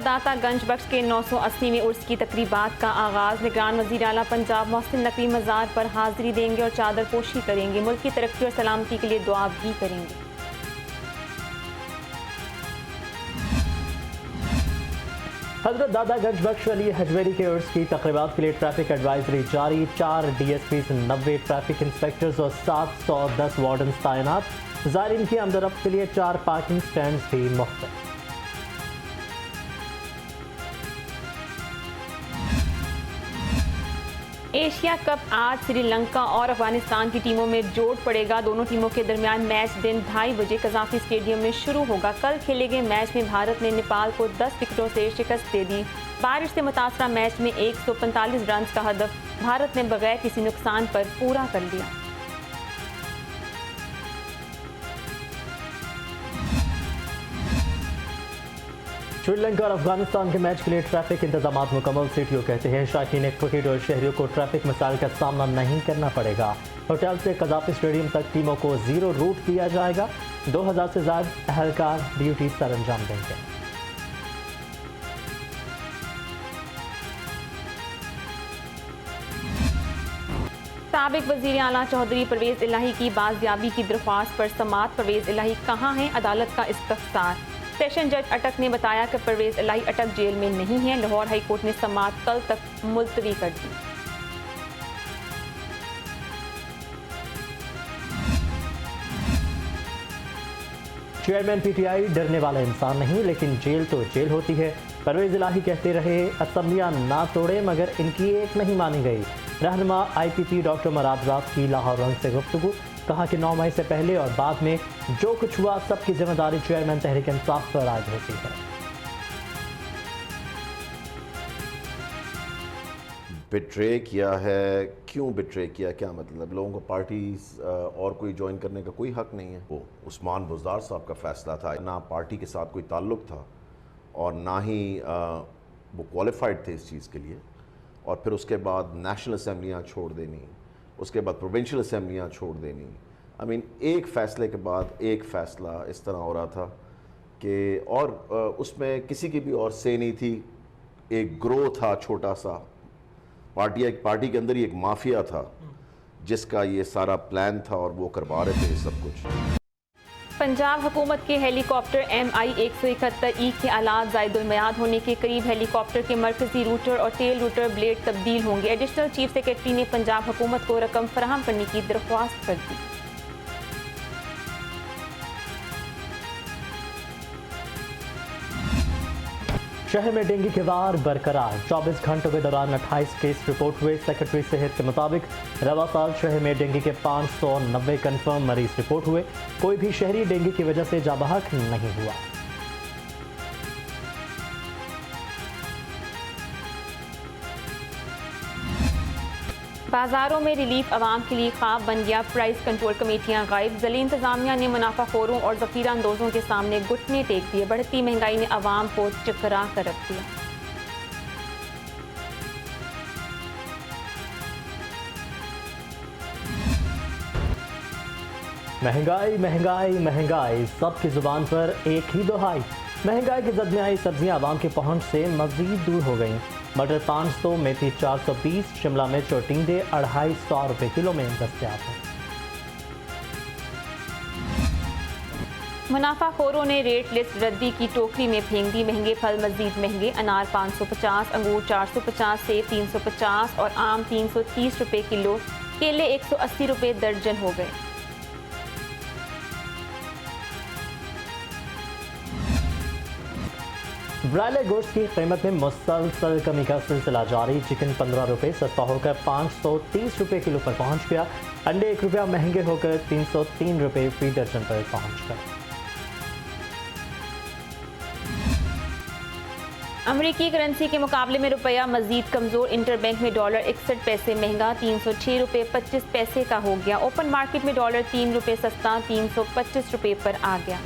दाता गंज बख्श के 980वें उर्स की तकरीबात का आगाज़। निगरान वज़ीर आला पंजाब मोहसिन नकवी मज़ार पर हाज़िरी देंगे और चादर पोशी करेंगे। मुल्क की तरक्की और सलामती के लिए दुआ भी करेंगे। हजरत दादा गंज बख्श अली हजवेरी के उर्स की तकरीबात के लिए ट्रैफिक एडवाइजरी जारी। 4 DSPs, 90 ट्रैफिक इंस्पेक्टर्स और 710 वार्डन्स तैनात। ज़ायरीन की आमदरफ्त के लिए 4 पार्किंग स्टैंड भी मुफ्त। एशिया कप आज श्रीलंका और अफगानिस्तान की टीमों में जोड़ पड़ेगा। दोनों टीमों के दरमियान मैच दिन 2:30 बजे कज़ाफ़ी स्टेडियम में शुरू होगा। कल खेले गए मैच में भारत ने नेपाल को 10 विकेटों से शिकस्त दे दी। बारिश से मुतासरा मैच में 145 रन का हदफ भारत ने बगैर किसी नुकसान पर पूरा कर लिया। श्रीलंका और अफगानिस्तान के मैच के लिए ट्रैफिक इंतजाम मुकम्मल। सीटीओ कहते हैं शायकीन क्रिकेट और शहरियों को ट्रैफिक मसाइल का सामना नहीं करना पड़ेगा। होटल से कज़ाफ़ी स्टेडियम तक टीमों को 0 रूट दिया जाएगा। 2000 से ज़्यादा अहलकार ड्यूटी सर अंजाम देंगे। साबिक वज़ीर आला चौधरी परवेज़ इलाही की बाजियाबी की दरख्वास्त पर समाअत। परवेज़ इलाही कहाँ हैं? अदालत का इस्तफ़सार। सेशन जज अटक ने बताया कि परवेज़ इलाही अटक जेल में नहीं है। लाहौर हाई कोर्ट ने समाअत कल तक मुलतवी कर दी। चेयरमैन PTI डरने वाला इंसान नहीं, लेकिन जेल तो जेल होती है। परवेज़ इलाही कहते रहे असम्बलियां ना तोड़े, मगर इनकी एक नहीं मानी गई। रहनुमा IPP डॉक्टर मराद रात की लाहौर रंग से गुफ्तगू। कहा कि 9 मई से पहले और बाद में जो कुछ हुआ सबकी जिम्मेदारी चेयरमैन तहरीक इंसाफ पर आयद होती है। बिट्रे किया है, क्यों बिट्रे किया, क्या मतलब? लोगों को पार्टी और कोई ज्वाइन करने का कोई हक नहीं है। वो उस्मान बुज़दार साहब का फैसला था, ना पार्टी के साथ कोई ताल्लुक़ था और ना ही वो क्वालिफाइड थे इस चीज़ के लिए। और फिर उसके बाद नेशनल असम्बलियाँ छोड़ देनी, उसके बाद प्रोविंशियल असम्बलियाँ छोड़ देनी। आई मीन एक फ़ैसले के बाद एक फ़ैसला इस तरह हो रहा था कि और उसमें किसी की भी और से नहीं थी। एक ग्रोह था छोटा सा, पार्टी के अंदर ही एक माफिया था जिसका ये सारा प्लान था और वो करवा रहे थे सब कुछ। पंजाब हुकूमत के हेलीकॉप्टर MI-171E के आलात ज़ायदुल मियाद होने के करीब हेलीकॉप्टर के मरकजी रूटर और टेल रूटर ब्लेड तब्दील होंगे। एडिशनल चीफ सेक्रेटरी ने पंजाब हुकूमत को रकम फराहम करने की दरख्वास्त कर दी। शहर में डेंगू के वार बरकरार। 24 घंटों के दौरान 28 केस रिपोर्ट हुए। सेक्रेटरी सेहत के मुताबिक रवा साल शहर में डेंगू के 590 कंफर्म मरीज रिपोर्ट हुए। कोई भी शहरी डेंगू की वजह से जाबहक नहीं हुआ। बाजारों में रिलीफ आवाम के लिए ख्वाब बन गया। प्राइस कंट्रोल कमेटियां गायब। ज़ली इंतजामिया ने मुनाफाखोरों और ज़ख़ीरा अंदोज़ों के सामने घुटने टेक दिए। बढ़ती महंगाई ने आवाम को चकरा कर रख दिया। महंगाई महंगाई महंगाई, सबकी जुबान पर एक ही दुहाई। महंगाई की जद में आई सब्जियां आवाम की पहुंच से मजीद दूर हो गईं। मटर 500, मेथी 420, शिमला मिर्च और टिंडे 250 रुपए किलो में दस्तयाब हैं। मुनाफाखोरों ने रेट लिस्ट रद्दी की टोकरी में फेंक दी। महंगे फल मजीद महंगे। अनार 550, अंगूर 450, सेब 350 और आम 330 रुपए किलो। केले 180 रुपए दर्जन हो गए। ब्रायलर गोश्त की कीमत में मुसलसल कमी का सिलसिला जारी। चिकन 15 रुपए सस्ता होकर 530 रुपए किलो पर पहुंच गया। अंडे 1 रुपया महंगे होकर 303 रुपए फी दर्जन पर पहुंच गए। अमरीकी करेंसी के मुकाबले में रुपया मजीद कमजोर। इंटरबैंक में डॉलर 61 पैसे महंगा 306 रुपए 25 पैसे का हो गया। ओपन मार्केट में डॉलर 3 रुपए सस्ता 325 रुपए पर आ गया।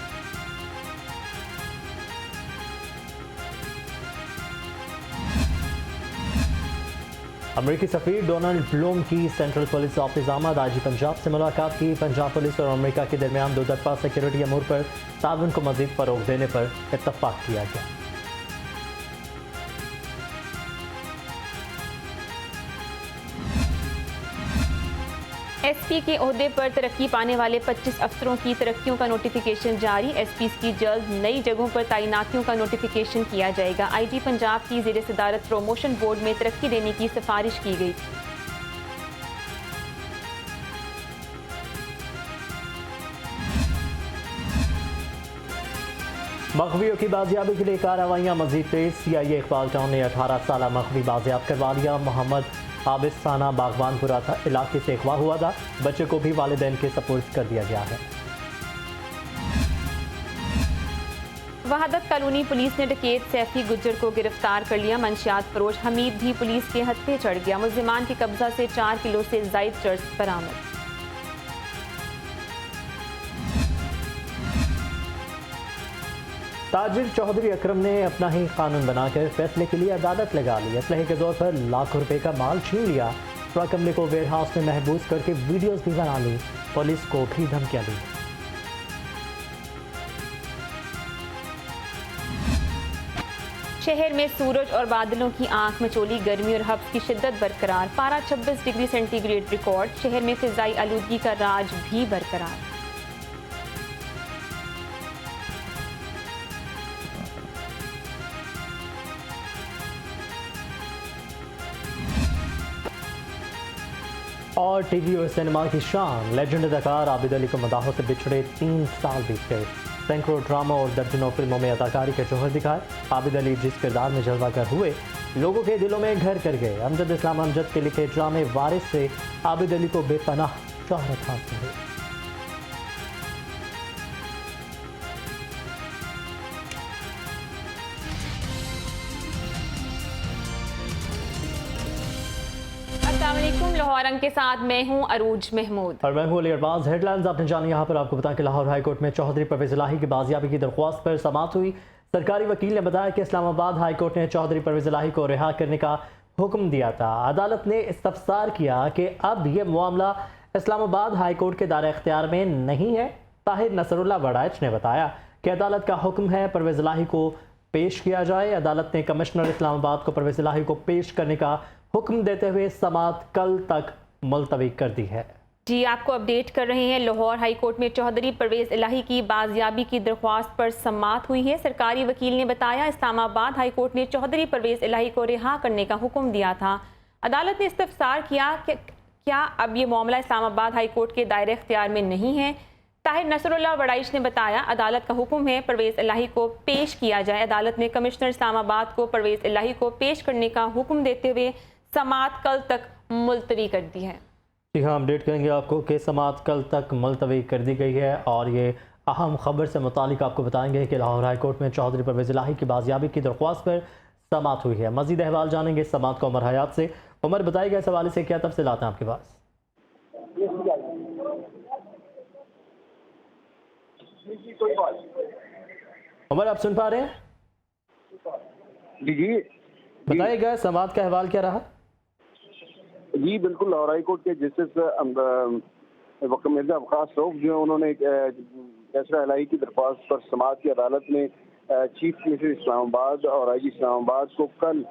अमरीकी सफीर डोनाल्ड ब्लूम की सेंट्रल पुलिस ऑफिस आमद। आईजी पंजाब से मुलाकात की। पंजाब पुलिस और अमरीका के दरमियान दो तरफा सिक्योरिटी अमूर पर ताउन को मजीद फरोग देने पर इत्तफाक किया गया। एसपी के ओहदे पर तरक्की पाने वाले 25 अफसरों की तरक्कियों का नोटिफिकेशन जारी। एसपी की जल्द नई जगहों पर तैनातियों का नोटिफिकेशन किया जाएगा। आईजी पंजाब की ज़ेर सदारत प्रमोशन बोर्ड में तरक्की देने की सिफारिश की गई। मखबियों की बाजियाबी के लिए कार्रवाइयाँ मजीद तेज। CIA इकबाल टाउन ने 18 साल मखबी बाजियाब करवा लिया। मोहम्मद आबिद थाना बागवानपुरा इलाके से अगवा हुआ था। बच्चे को भी वालिदैन के सपुर्द कर दिया गया है। वहादत कॉलोनी पुलिस ने डकैत सैफी गुज्जर को गिरफ्तार कर लिया। मंशियात फरोश हमीद भी पुलिस के हत्थे चढ़ गया। मुल्जिमान के कब्जा से 4 किलो से जायद चर्स बरामद। ताजिर चौधरी अकरम ने अपना ही कानून बनाकर फैसले के लिए अदालत लगा ली। असलहे के दौर पर लाखों रुपए का माल छीन लिया। ट्रक अमले को वेयर हाउस में महबूस करके वीडियोस भी बना ली। पुलिस को भी धमकियां दी। शहर में सूरज और बादलों की आंख में चोली गर्मी और हब्स की शिद्दत बरकरार। पारा 26 डिग्री सेंटीग्रेड रिकॉर्ड। शहर में फिजाई आलूदगी का राज भी बरकरार। और टीवी और सिनेमा की शान लेजेंड अदाकार आबिद अली को मदाहों से बिछड़े 3 साल बीत गए। सैकड़ों ड्रामा और दर्जनों फिल्मों में अदाकारी के जौहर दिखाए। आबिद अली जिस किरदार में जलवागर हुए, लोगों के दिलों में घर कर गए। अमजद इस्लाम अमजद के लिखे ड्रामे वारिस से आबिद अली को बेपनाह शोहरत हासिल हुई। लाहौर अंक के साथ मैं हूं अरूज महमूद और मैं हूं अली अरबाज। हेडलाइंस आपने जानी। यहाँ पर आपको बताएं कि लाहौर हाई कोर्ट में चौधरी परवेज इलाही की बाजियाबी की दरख्वास्त पर समाअत हुई। सरकारी वकील ने बताया कि इस्लामाबाद हाई कोर्ट ने चौधरी परवेज इलाही को रिहा करने का हुक्म दिया था। अदालत ने इस्तफसार किया कि अब यह मामला इस्लामाबाद हाई कोर्ट के दायरे इख्तियार में नहीं है। ताहिर नसरुल्लाह वड़ाइच ने बताया कि अदालत का हुक्म है परवेज इलाही को पेश किया जाए। अदालत ने कमिश्नर इस्लामाबाद को परवेज इलाही को पेश करने का हुक्म देते हुए समाअत कल तक मुलतवी कर दी है। जी, आपको अपडेट कर रहे हैं। लाहौर हाई कोर्ट में चौधरी परवेज इलाही की बाजियाबी की दरख्वास्त पर समाअत हुई है। सरकारी वकील ने बताया इस्लामाबाद हाई कोर्ट ने चौधरी परवेज इलाही को रिहा करने का हुक्म दिया था। अदालत ने इस्तफसार किया कि क्या अब ये मामला इस्लामाबाद हाई कोर्ट के दायरे इख्तियार में नहीं है। ताहिर नसरुल्लाह वड़ाइच ने बताया अदालत का हुक्म है परवेज इलाही को पेश किया जाए। अदालत ने कमिश्नर इस्लामाबाद को परवेज इलाही को पेश करने का हुक्म देते हुए समाअत कल तक मुलतवी कर दी है। जी हाँ, अपडेट करेंगे आपको कि समाअत कल तक मुलतवी कर दी गई है। और ये अहम खबर से मुतालिक आपको बताएंगे कि लाहौर हाई कोर्ट में चौधरी परवेज इलाही की बाजियाबी की दरख्वास्त पर समाअत हुई है। मजीद अहवाल जानेंगे समाअत को उमर हयात से। उमर, बताइएगा इस हवाले से क्या तफसीलात हैं आपके पास? उमर, आप सुन पा रहे हैं? जी बताइएगा समाअत का अहवाल क्या रहा? जी बिल्कुल, लाहौर हाई कोर्ट के जस्टिस मिर्जा अब्बास रऊफ जो है उन्होंने फैसला इलाही की दरख्वास्त पर समाअत की अदालत ने चीफ मिनिस्टर इस्लामाबाद और IG इस्लामाबाद को कल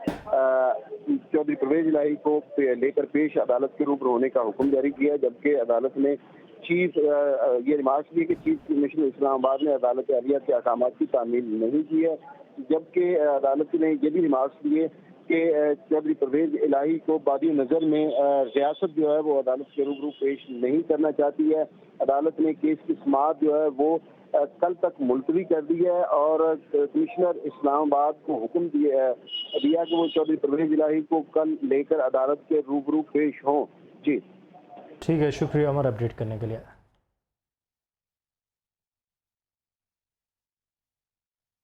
चौधरी परवेज इलाही को लेकर पेश अदालत के रूबरू होने का हुक्म जारी किया। जबकि अदालत ने ये रिमार्क दिए कि चीफ मिनिस्टर इस्लामाबाद ने अदालत आलिया के अहकाम की तामील नहीं की है। जबकि अदालत ने ये भी रिमार्क दिए कि चौधरी परवेज इलाही को बादी नज़र में रियासत जो है वो अदालत के रूबरू पेश नहीं करना चाहती है। अदालत ने केस की समाअत जो है वो कल तक मुलतवी कर दी है और कमिश्नर इस्लामाबाद को हुक्म दिया कि वो चौधरी परवेज इलाही को कल लेकर अदालत के रूबरू पेश हों। जी ठीक है, शुक्रिया उमर अपडेट करने के लिए।